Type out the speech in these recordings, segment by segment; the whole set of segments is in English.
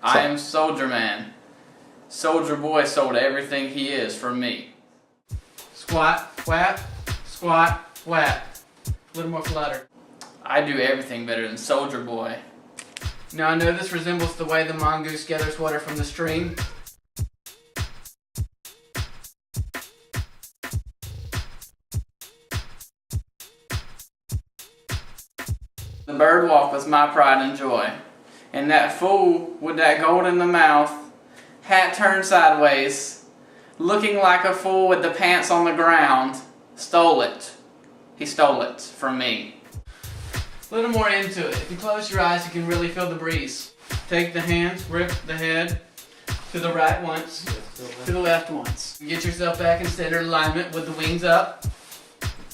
I am Soldier Man. Soldier Boy sold everything he is for me. Squat, whap, squat, whap. A little more flutter. I do everything better than Soldier Boy. Now I know this resembles the way the mongoose gathers water from the stream. The bird walk was my pride and joy. And that fool with that gold in the mouth, hat turned sideways, looking like a fool with the pants on the ground, stole it. He stole it from me. A little more into it. If you close your eyes, you can really feel the breeze. Take the hands, grip the head to the right once, to the left once. Get yourself back in standard alignment with the wings up.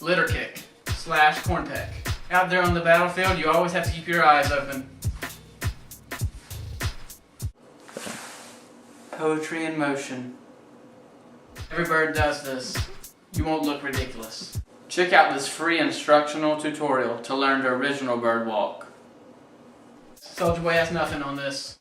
Litter kick / corn peck. Out there on the battlefield, you always have to keep your eyes open. Poetry in motion. Every bird does this. You won't look ridiculous. Check out this free instructional tutorial to learn the original bird walk. Soldier Boy has nothing on this.